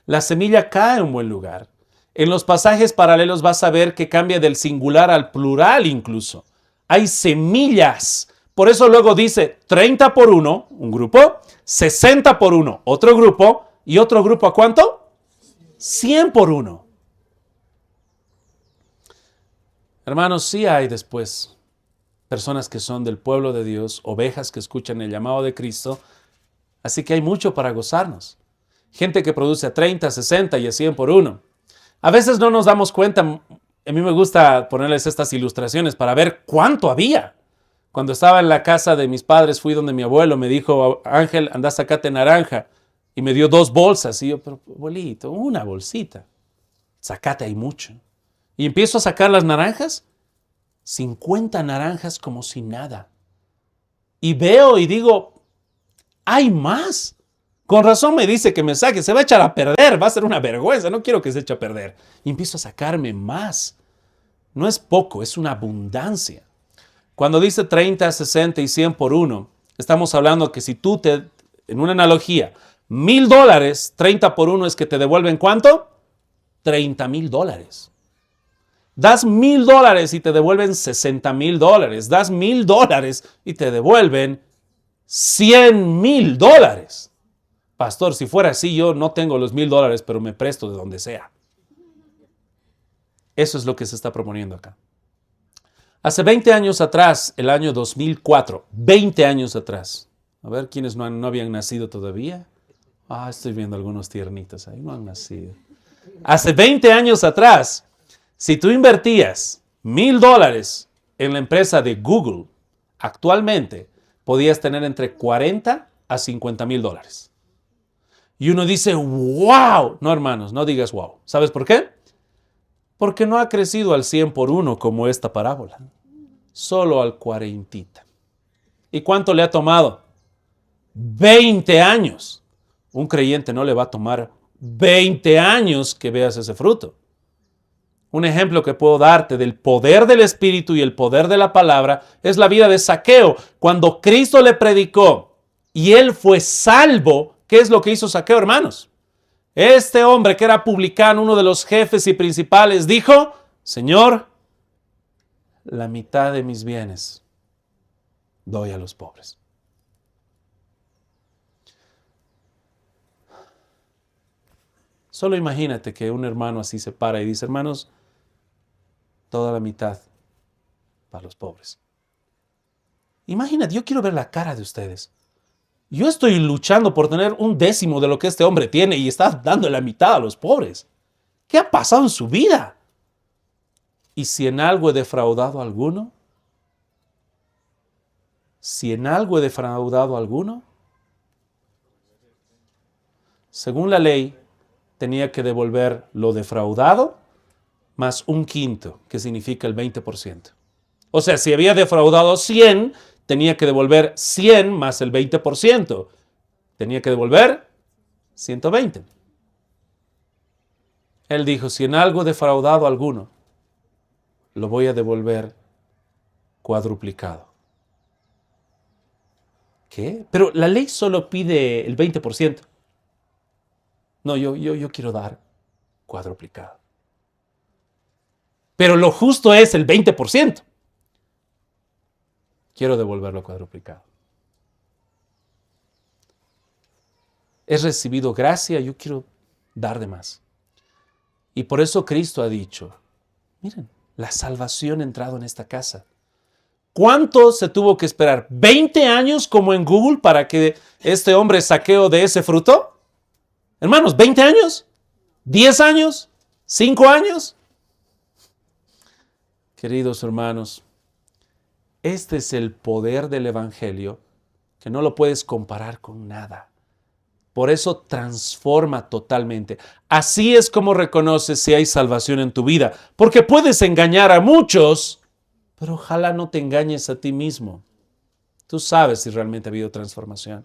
La semilla cae en un buen lugar. En los pasajes paralelos vas a ver que cambia del singular al plural incluso. Hay semillas. Por eso luego dice 30 por uno, un grupo, 60 por uno, otro grupo, y otro grupo ¿a cuánto? 100 por uno. Hermanos, sí hay después personas que son del pueblo de Dios, ovejas que escuchan el llamado de Cristo, así que hay mucho para gozarnos. Gente que produce a 30, 60 y a 100 por uno. A veces no nos damos cuenta, a mí me gusta ponerles estas ilustraciones para ver cuánto había. Cuando estaba en la casa de mis padres, fui donde mi abuelo me dijo, Ángel, anda, sacate naranja. Y me dio 2 bolsas. Y yo, pero abuelito, una bolsita. Sacate, hay mucho. Y empiezo a sacar las naranjas, 50 naranjas como si nada. Y veo y digo, hay más. Con razón me dice que me saque, se va a echar a perder, va a ser una vergüenza, no quiero que se eche a perder. Y empiezo a sacarme más. No es poco, es una abundancia. Cuando dice 30, 60 y 100 por uno, estamos hablando que si tú en una analogía, $1,000, 30 por uno es que te devuelven ¿cuánto? $30,000. Das $1,000 y te devuelven $60,000. Das $1,000 y te devuelven $100,000. Pastor, si fuera así, yo no tengo los $1,000, pero me presto de donde sea. Eso es lo que se está proponiendo acá. Hace 20 años atrás, el año 2004, 20 años atrás. A ver, ¿quiénes no habían nacido todavía? Estoy viendo algunos tiernitos ahí, no han nacido. Hace 20 años atrás, si tú invertías $1,000 en la empresa de Google, actualmente podías tener entre 40 a $50,000. Y uno dice, wow. No, hermanos, no digas wow. ¿Sabes por qué? Porque no ha crecido al 100 por uno como esta parábola. Solo al 40. ¿Y cuánto le ha tomado? 20 años. Un creyente no le va a tomar 20 años que veas ese fruto. Un ejemplo que puedo darte del poder del Espíritu y el poder de la palabra es la vida de Zaqueo. Cuando Cristo le predicó y él fue salvo, ¿qué es lo que hizo Zaqueo, hermanos? Este hombre que era publicano, uno de los jefes y principales, dijo, Señor, la mitad de mis bienes doy a los pobres. Solo imagínate que un hermano así se para y dice, hermanos, toda la mitad para los pobres. Imagínate, yo quiero ver la cara de ustedes. Yo estoy luchando por tener 1/10 de lo que este hombre tiene y está dando la mitad a los pobres. ¿Qué ha pasado en su vida? ¿Y si en algo he defraudado a alguno? Si en algo he defraudado a alguno, según la ley, tenía que devolver lo defraudado más 1/5, que significa el 20%. O sea, si había defraudado 100, tenía que devolver 100 más el 20%. Tenía que devolver 120. Él dijo, si en algo he defraudado a alguno, lo voy a devolver cuadruplicado. ¿Qué? Pero la ley solo pide el 20%. No, yo quiero dar cuadruplicado. Pero lo justo es el 20%. Quiero devolverlo cuadruplicado. He recibido gracia, yo quiero dar de más. Y por eso Cristo ha dicho, miren, la salvación ha entrado en esta casa. ¿Cuánto se tuvo que esperar? ¿20 años como en Google para que este hombre saqueó de ese fruto? Hermanos, ¿20 años? ¿10 años? ¿5 años? Queridos hermanos, este es el poder del Evangelio que no lo puedes comparar con nada. Por eso transforma totalmente. Así es como reconoces si hay salvación en tu vida. Porque puedes engañar a muchos, pero ojalá no te engañes a ti mismo. Tú sabes si realmente ha habido transformación.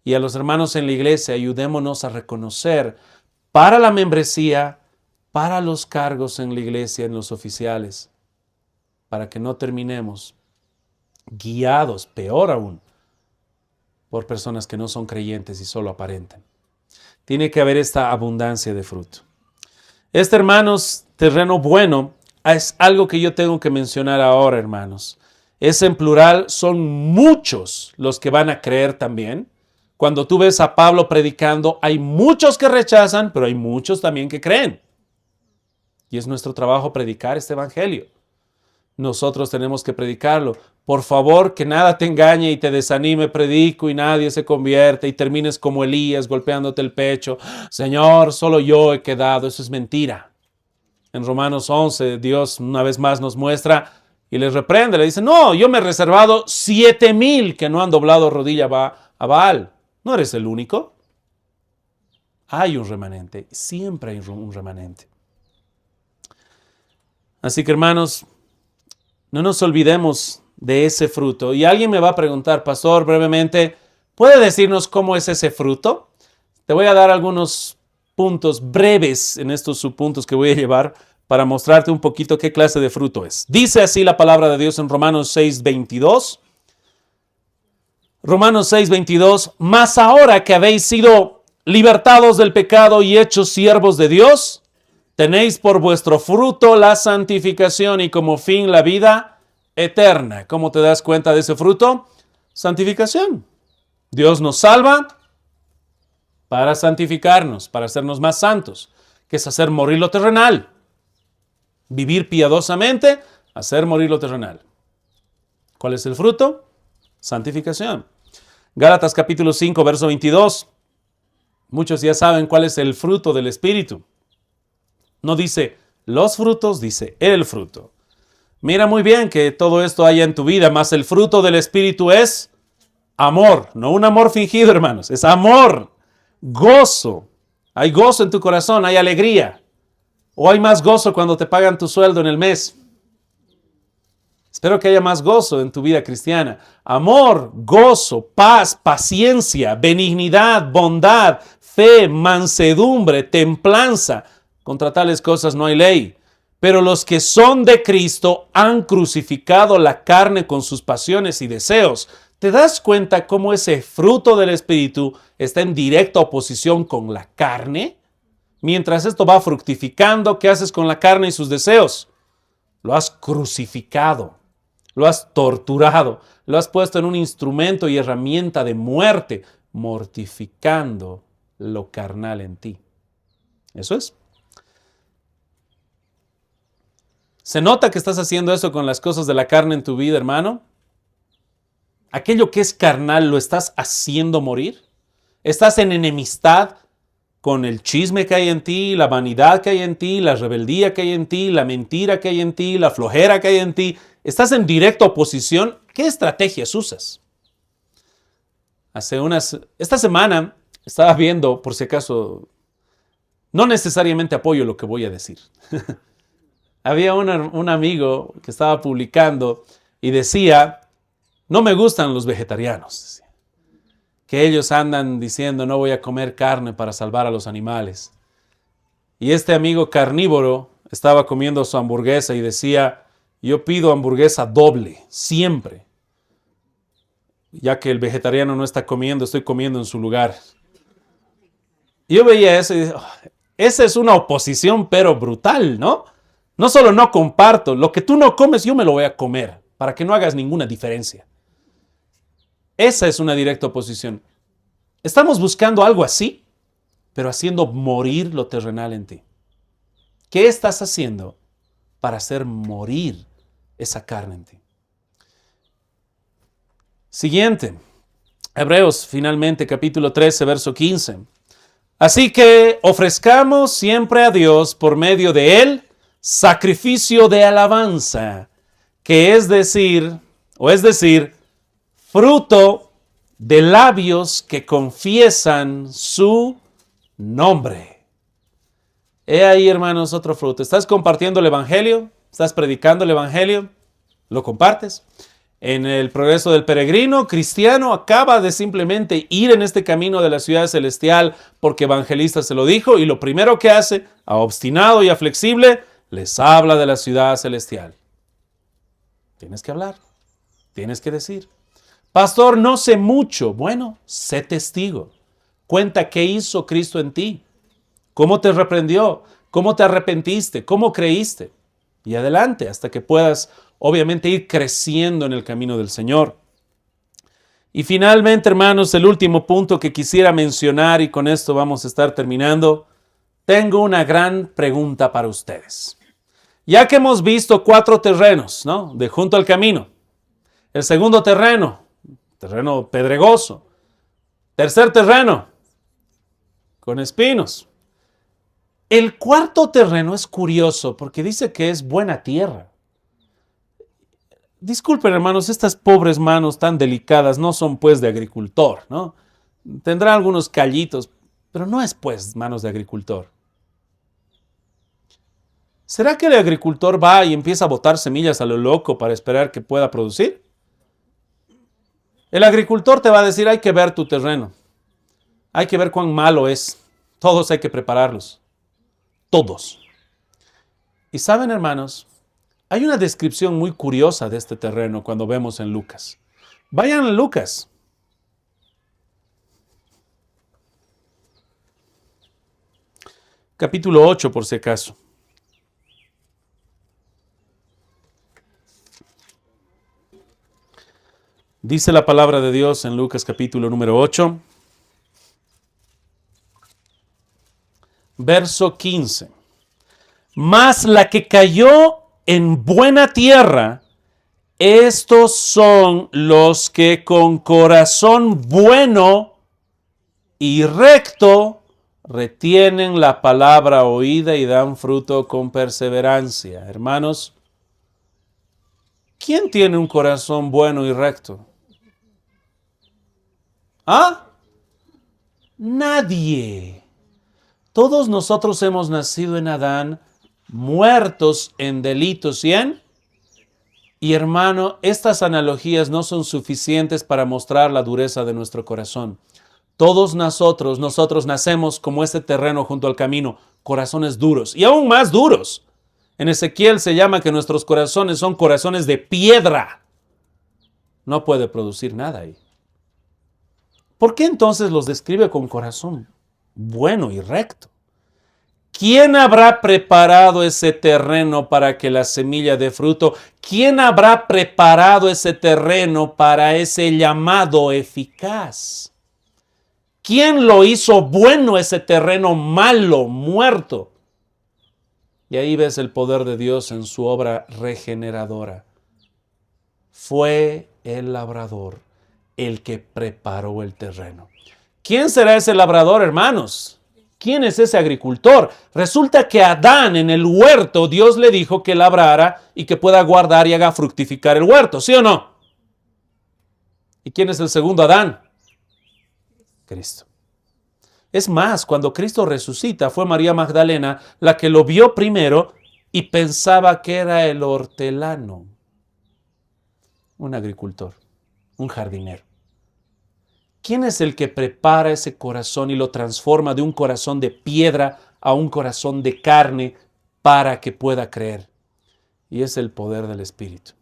Y a los hermanos en la iglesia, ayudémonos a reconocer para la membresía, para los cargos en la iglesia, en los oficiales, para que no terminemos guiados, peor aún, por personas que no son creyentes y solo aparentan. Tiene que haber esta abundancia de fruto. Hermanos, terreno bueno es algo que yo tengo que mencionar ahora, hermanos. Es en plural, son muchos los que van a creer también. Cuando tú ves a Pablo predicando, hay muchos que rechazan, pero hay muchos también que creen. Y es nuestro trabajo predicar este evangelio. Nosotros tenemos que predicarlo. Por favor, que nada te engañe y te desanime, predico y nadie se convierte y termines como Elías golpeándote el pecho. Señor, solo yo he quedado. Eso es mentira. En Romanos 11, Dios una vez más nos muestra y les reprende. Le dice, no, yo me he reservado 7,000 que no han doblado rodilla a Baal. No eres el único. Hay un remanente. Siempre hay un remanente. Así que, hermanos, no nos olvidemos de ese fruto. Y alguien me va a preguntar, pastor, brevemente, ¿puede decirnos cómo es ese fruto? Te voy a dar algunos puntos breves en estos subpuntos que voy a llevar para mostrarte un poquito qué clase de fruto es. Dice así la palabra de Dios en Romanos 6:22. Romanos 6:22, mas ahora que habéis sido libertados del pecado y hechos siervos de Dios, tenéis por vuestro fruto la santificación y como fin la vida eterna. ¿Cómo te das cuenta de ese fruto? Santificación. Dios nos salva para santificarnos, para hacernos más santos, que es hacer morir lo terrenal. Vivir piadosamente, hacer morir lo terrenal. ¿Cuál es el fruto? Santificación. Gálatas capítulo 5, verso 22. Muchos ya saben cuál es el fruto del Espíritu. No dice los frutos, dice el fruto. Mira muy bien que todo esto haya en tu vida, más el fruto del Espíritu es amor. No un amor fingido, hermanos, es amor, gozo. Hay gozo en tu corazón, hay alegría. O hay más gozo cuando te pagan tu sueldo en el mes. Espero que haya más gozo en tu vida cristiana. Amor, gozo, paz, paciencia, benignidad, bondad, fe, mansedumbre, templanza. Contra tales cosas no hay ley. Pero los que son de Cristo han crucificado la carne con sus pasiones y deseos. ¿Te das cuenta cómo ese fruto del Espíritu está en directa oposición con la carne? Mientras esto va fructificando, ¿qué haces con la carne y sus deseos? Lo has crucificado, lo has torturado, lo has puesto en un instrumento y herramienta de muerte, mortificando lo carnal en ti. Eso es. ¿Se nota que estás haciendo eso con las cosas de la carne en tu vida, hermano? Aquello que es carnal, ¿lo estás haciendo morir? ¿Estás en enemistad con el chisme que hay en ti, la vanidad que hay en ti, la rebeldía que hay en ti, la mentira que hay en ti, la flojera que hay en ti? ¿Estás en directa oposición? ¿Qué estrategias usas? Esta semana estaba viendo, por si acaso, no necesariamente apoyo lo que voy a decir. Había un amigo que estaba publicando y decía No me gustan los vegetarianos, que ellos andan diciendo no voy a comer carne para salvar a los animales. Y este amigo carnívoro estaba comiendo su hamburguesa y decía, yo pido hamburguesa doble, siempre. Ya que el vegetariano no está comiendo, estoy comiendo en su lugar. Y yo veía eso y dije, esa es una oposición pero brutal, ¿no? No solo no comparto, lo que tú no comes yo me lo voy a comer, para que no hagas ninguna diferencia. Esa es una directa oposición. Estamos buscando algo así, pero haciendo morir lo terrenal en ti. ¿Qué estás haciendo para hacer morir esa carne en ti? Siguiente, Hebreos, finalmente, capítulo 13, verso 15. Así que ofrezcamos siempre a Dios por medio de Él sacrificio de alabanza, que es decir, fruto de labios que confiesan su nombre. He ahí, hermanos, otro fruto. ¿Estás compartiendo el Evangelio? ¿Estás predicando el Evangelio? ¿Lo compartes? En el progreso del peregrino cristiano acaba de simplemente ir en este camino de la ciudad celestial porque evangelista se lo dijo y lo primero que hace, a obstinado y a flexible, les habla de la ciudad celestial. Tienes que hablar, tienes que decir. Pastor, no sé mucho. Bueno, sé testigo. Cuenta qué hizo Cristo en ti, cómo te reprendió, cómo te arrepentiste, cómo creíste. Y adelante hasta que puedas obviamente ir creciendo en el camino del Señor. Y finalmente, hermanos, el último punto que quisiera mencionar, y con esto vamos a estar terminando, tengo una gran pregunta para ustedes. Ya que hemos visto 4 terrenos, ¿no? De junto al camino. El segundo terreno pedregoso. Tercer terreno, con espinos. El cuarto terreno es curioso porque dice que es buena tierra. Disculpen, hermanos, estas pobres manos tan delicadas no son pues de agricultor, ¿no? Tendrá algunos callitos, pero no es pues manos de agricultor. ¿Será que el agricultor va y empieza a botar semillas a lo loco para esperar que pueda producir? El agricultor te va a decir, hay que ver tu terreno. Hay que ver cuán malo es. Todos hay que prepararlos. Todos. Y saben, hermanos, hay una descripción muy curiosa de este terreno cuando vemos en Lucas. Vayan a Lucas. Capítulo 8, por si acaso. Dice la palabra de Dios en Lucas capítulo número 8, verso 15. Mas la que cayó en buena tierra, estos son los que con corazón bueno y recto retienen la palabra oída y dan fruto con perseverancia. Hermanos, ¿quién tiene un corazón bueno y recto? ¿Ah? Nadie. Todos nosotros hemos nacido en Adán, muertos en delitos y hermano, estas analogías no son suficientes para mostrar la dureza de nuestro corazón. Todos nosotros nacemos como este terreno junto al camino, corazones duros y aún más duros. En Ezequiel se llama que nuestros corazones son corazones de piedra. No puede producir nada ahí. ¿Por qué entonces los describe con corazón bueno y recto? ¿Quién habrá preparado ese terreno para que la semilla dé fruto? ¿Quién habrá preparado ese terreno para ese llamado eficaz? ¿Quién lo hizo bueno ese terreno malo, muerto? Y ahí ves el poder de Dios en su obra regeneradora. Fue el labrador el que preparó el terreno. ¿Quién será ese labrador, hermanos? ¿Quién es ese agricultor? Resulta que a Adán en el huerto Dios le dijo que labrara y que pueda guardar y haga fructificar el huerto, ¿sí o no? ¿Y quién es el segundo Adán? Cristo. Es más, cuando Cristo resucita fue María Magdalena la que lo vio primero y pensaba que era el hortelano, un agricultor. Un jardinero. ¿Quién es el que prepara ese corazón y lo transforma de un corazón de piedra a un corazón de carne para que pueda creer? Y es el poder del Espíritu.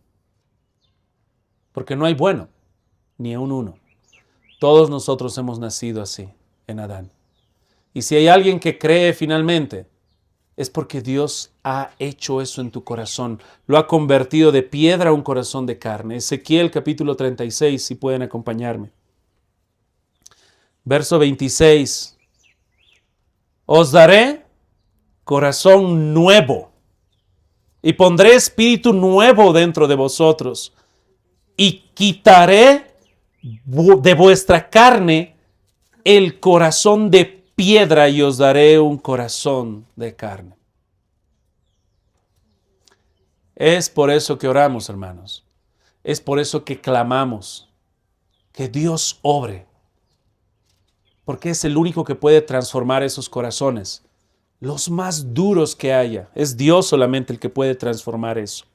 Porque no hay bueno, ni aun uno. Todos nosotros hemos nacido así, en Adán. Y si hay alguien que cree finalmente, es porque Dios ha hecho eso en tu corazón. Lo ha convertido de piedra a un corazón de carne. Ezequiel capítulo 36, si pueden acompañarme. Verso 26. Os daré corazón nuevo y pondré espíritu nuevo dentro de vosotros y quitaré de vuestra carne el corazón de piedra y os daré un corazón de carne. Es por eso que oramos, hermanos. Es por eso que clamamos que Dios obre. Porque es el único que puede transformar esos corazones, los más duros que haya. Es Dios solamente el que puede transformar eso.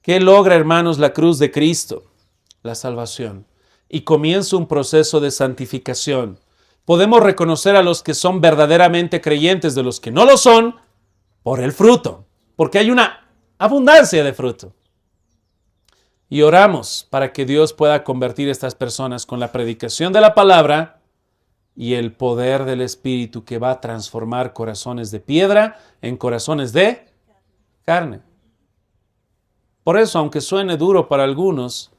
¿Qué logra, hermanos, la cruz de Cristo? La salvación. Y comienza un proceso de santificación. Podemos reconocer a los que son verdaderamente creyentes de los que no lo son por el fruto, porque hay una abundancia de fruto. Y oramos para que Dios pueda convertir a estas personas con la predicación de la palabra y el poder del Espíritu que va a transformar corazones de piedra en corazones de carne. Por eso, aunque suene duro para algunos,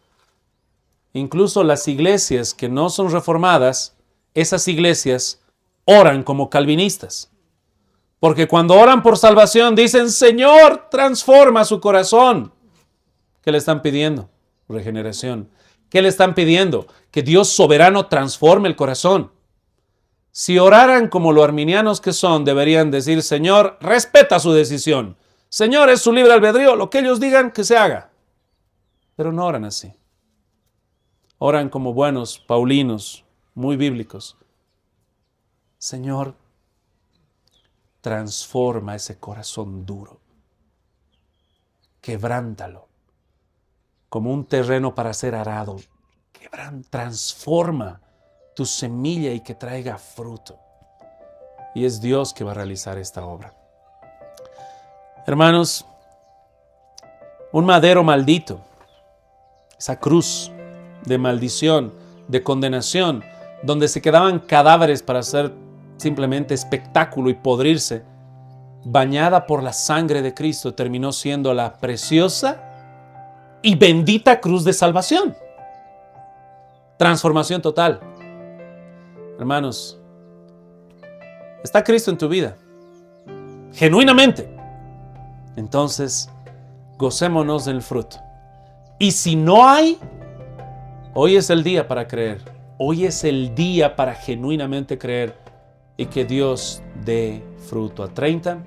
incluso las iglesias que no son reformadas, esas iglesias oran como calvinistas. Porque cuando oran por salvación dicen, Señor, transforma su corazón. ¿Qué le están pidiendo? Regeneración. ¿Qué le están pidiendo? Que Dios soberano transforme el corazón. Si oraran como los arminianos que son, deberían decir, Señor, respeta su decisión. Señor, es su libre albedrío, lo que ellos digan que se haga. Pero no oran así. Oran como buenos paulinos, muy bíblicos. Señor, transforma ese corazón duro. Quebrántalo. Como un terreno para ser arado. Transforma tu semilla y que traiga fruto. Y es Dios que va a realizar esta obra. Hermanos, un madero maldito, esa cruz de maldición, de condenación, donde se quedaban cadáveres para hacer simplemente espectáculo y podrirse, bañada por la sangre de Cristo, terminó siendo la preciosa y bendita cruz de salvación. Transformación total. Hermanos, ¿está Cristo en tu vida? Genuinamente. Entonces, gocémonos del fruto. Y si no hay, hoy es el día para creer. Hoy es el día para genuinamente creer y que Dios dé fruto a 30,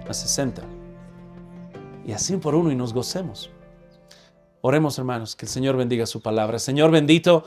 a 60. Y así por uno y nos gocemos. Oremos, hermanos, que el Señor bendiga su palabra. Señor bendito,